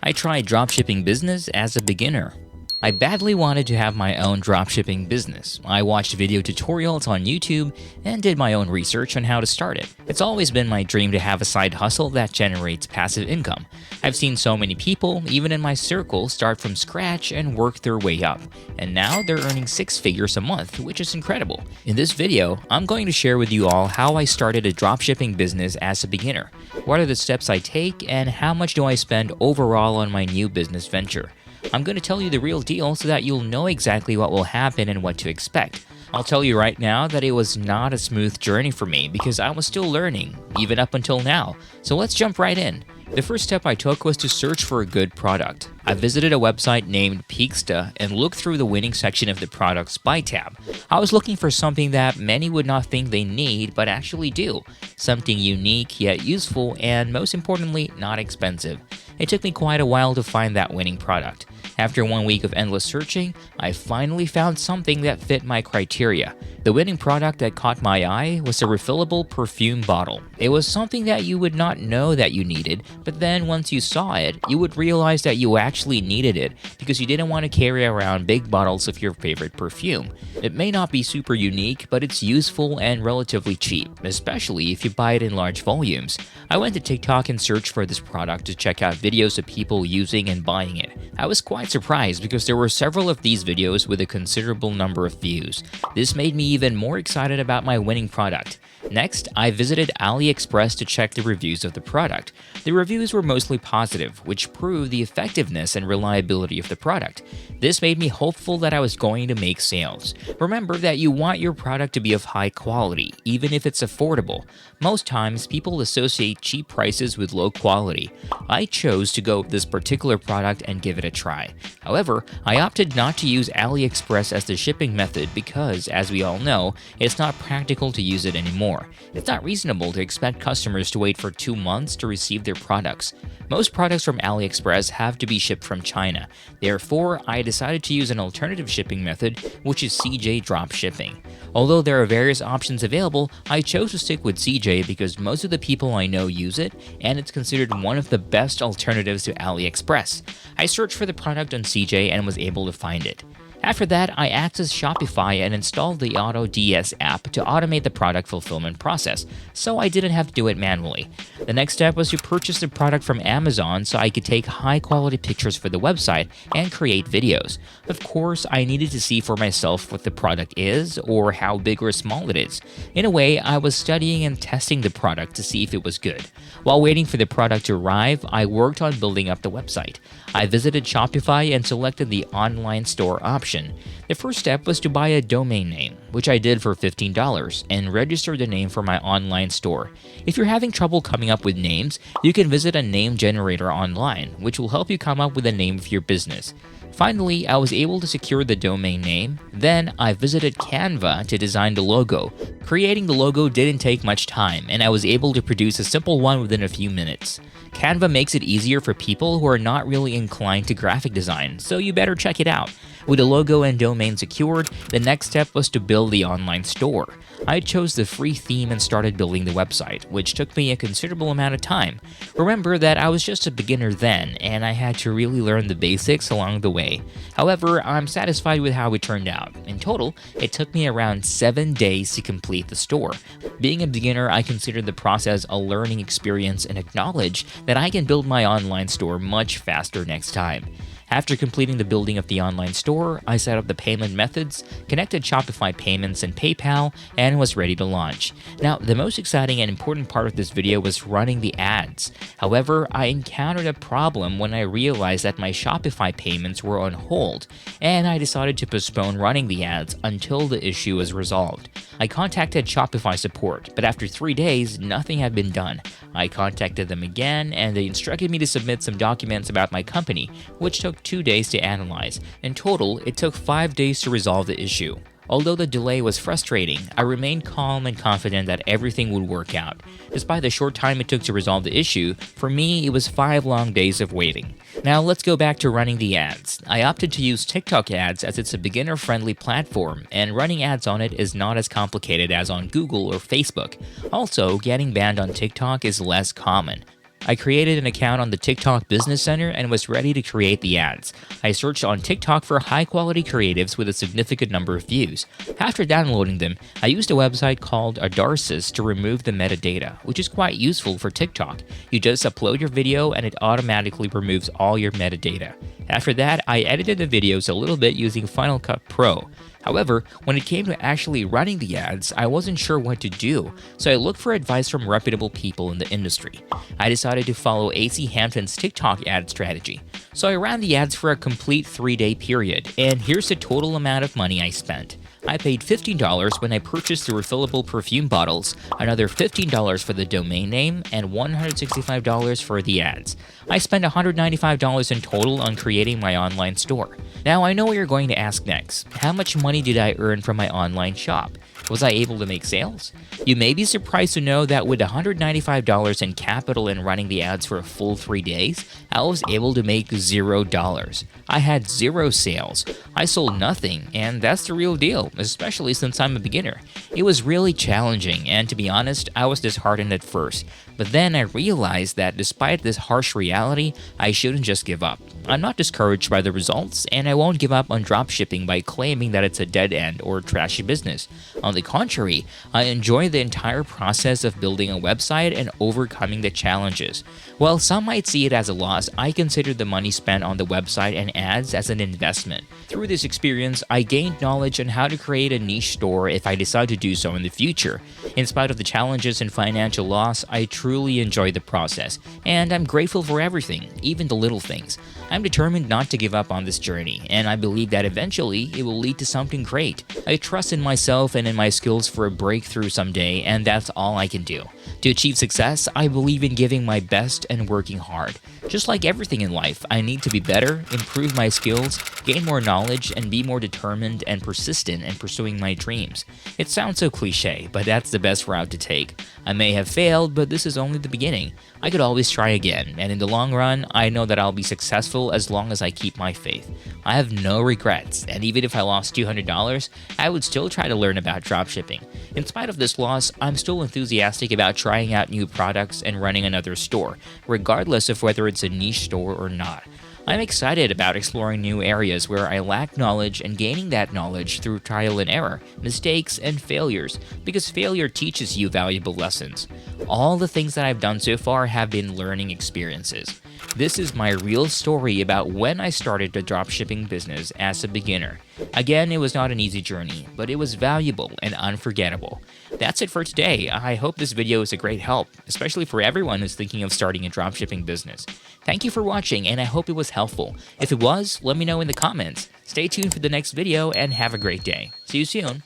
I tried dropshipping business as a beginner. I badly wanted to have my own dropshipping business. I watched video tutorials on YouTube and did my own research on how to start it. It's always been my dream to have a side hustle that generates passive income. I've seen so many people, even in my circle, start from scratch and work their way up. And now they're earning 6 figures a month, which is incredible. In this video, I'm going to share with you all how I started a dropshipping business as a beginner. What are the steps I take and how much do I spend overall on my new business venture? I'm going to tell you the real deal so that you'll know exactly what will happen and what to expect. I'll tell you right now that it was not a smooth journey for me because I was still learning, even up until now. So let's jump right in. The first step I took was to search for a good product. I visited a website named Peaksta and looked through the winning section of the products buy tab. I was looking for something that many would not think they need but actually do. Something unique yet useful and most importantly, not expensive. It took me quite a while to find that winning product. After 1 week of endless searching, I finally found something that fit my criteria. The winning product that caught my eye was a refillable perfume bottle. It was something that you would not know that you needed, but then once you saw it, you would realize that you actually needed it because you didn't want to carry around big bottles of your favorite perfume. It may not be super unique, but it's useful and relatively cheap, especially if you buy it in large volumes. I went to TikTok and searched for this product to check out videos of people using and buying it. I was quite surprised because there were several of these videos with a considerable number of views. This made me even more excited about my winning product. Next, I visited AliExpress to check the reviews of the product. The reviews were mostly positive, which proved the effectiveness and reliability of the product. This made me hopeful that I was going to make sales. Remember that you want your product to be of high quality, even if it's affordable. Most times, people associate cheap prices with low quality. I chose to go with this particular product and give it a try. However, I opted not to use AliExpress as the shipping method because, as we all know, it's not practical to use it anymore. It's not reasonable to expect customers to wait for 2 months to receive their products. Most products from AliExpress have to be shipped from China. Therefore, I decided to use an alternative shipping method, which is CJ Dropshipping. Although there are various options available, I chose to stick with CJ because most of the people I know use it, and it's considered one of the best alternatives to AliExpress. I searched for the product on CJ and was able to find it. After that, I accessed Shopify and installed the AutoDS app to automate the product fulfillment process, so I didn't have to do it manually. The next step was to purchase the product from Amazon so I could take high-quality pictures for the website and create videos. Of course, I needed to see for myself what the product is or how big or small it is. In a way, I was studying and testing the product to see if it was good. While waiting for the product to arrive, I worked on building up the website. I visited Shopify and selected the online store option. The first step was to buy a domain name, which I did for $15, and register the name for my online store. If you're having trouble coming up with names, you can visit a name generator online, which will help you come up with a name for your business. Finally, I was able to secure the domain name. Then I visited Canva to design the logo. Creating the logo didn't take much time, and I was able to produce a simple one within a few minutes. Canva makes it easier for people who are not really inclined to graphic design, so you better check it out. With the logo and domain secured, the next step was to build the online store. I chose the free theme and started building the website, which took me a considerable amount of time. Remember that I was just a beginner then, and I had to really learn the basics along the way. However, I'm satisfied with how it turned out. In total, it took me around 7 days to complete the store. Being a beginner, I consider the process a learning experience and acknowledge that I can build my online store much faster next time. After completing the building of the online store, I set up the payment methods, connected Shopify payments and PayPal, and was ready to launch. Now, the most exciting and important part of this video was running the ads. However, I encountered a problem when I realized that my Shopify payments were on hold, and I decided to postpone running the ads until the issue was resolved. I contacted Shopify support, but after 3 days, nothing had been done. I contacted them again, and they instructed me to submit some documents about my company, which took 2 days to analyze. In total, it took 5 days to resolve the issue. Although the delay was frustrating, I remained calm and confident that everything would work out. Despite the short time it took to resolve the issue, for me it was 5 long days of waiting. Now let's go back to running the ads. I opted to use TikTok ads as it's a beginner-friendly platform, and running ads on it is not as complicated as on Google or Facebook. Also, getting banned on TikTok is less common. I created an account on the TikTok Business Center and was ready to create the ads. I searched on TikTok for high-quality creatives with a significant number of views. After downloading them, I used a website called Adarsis to remove the metadata, which is quite useful for TikTok. You just upload your video and it automatically removes all your metadata. After that, I edited the videos a little bit using Final Cut Pro. However, when it came to actually running the ads, I wasn't sure what to do, so I looked for advice from reputable people in the industry. I decided to follow AC Hampton's TikTok ad strategy. So I ran the ads for a complete 3-day period, and here's the total amount of money I spent. I paid $15 when I purchased the refillable perfume bottles, another $15 for the domain name, and $165 for the ads. I spent $195 in total on creating my online store. Now I know what you're going to ask next. How much money did I earn from my online shop? Was I able to make sales? You may be surprised to know that with $195 in capital and running the ads for a full 3 days, I was able to make $0. I had 0 sales. I sold nothing, and that's the real deal, especially since I'm a beginner. It was really challenging, and to be honest, I was disheartened at first. But then I realized that despite this harsh reality, I shouldn't just give up. I'm not discouraged by the results, and I won't give up on dropshipping by claiming that it's a dead end or trashy business. On the contrary, I enjoy the entire process of building a website and overcoming the challenges. While some might see it as a loss, I consider the money spent on the website and ads as an investment. Through this experience, I gained knowledge on how to create a niche store if I decide to do so in the future. In spite of the challenges and financial loss, I truly enjoy the process, and I'm grateful for everything, even the little things. I'm determined not to give up on this journey, and I believe that eventually it will lead to something great. I trust in myself and in my skills for a breakthrough someday, and that's all I can do. To achieve success, I believe in giving my best and working hard. Just like everything in life, I need to be better, improve my skills, gain more knowledge, and be more determined and persistent in pursuing my dreams. It sounds so cliche, but that's the best route to take. I may have failed, but this is only the beginning. I could always try again, and in the long run, I know that I'll be successful as long as I keep my faith. I have no regrets, and even if I lost $200, I would still try to learn about dropshipping. In spite of this loss, I'm still enthusiastic about trying out new products and running another store, regardless of whether it's a niche store or not. I'm excited about exploring new areas where I lack knowledge and gaining that knowledge through trial and error, mistakes, and failures, because failure teaches you valuable lessons. All the things that I've done so far have been learning experiences. This is my real story about when I started the dropshipping business as a beginner. Again, it was not an easy journey, but it was valuable and unforgettable. That's it for today. I hope this video is a great help, especially for everyone who's thinking of starting a dropshipping business. Thank you for watching, and I hope it was helpful. If it was, let me know in the comments. Stay tuned for the next video, and have a great day. See you soon.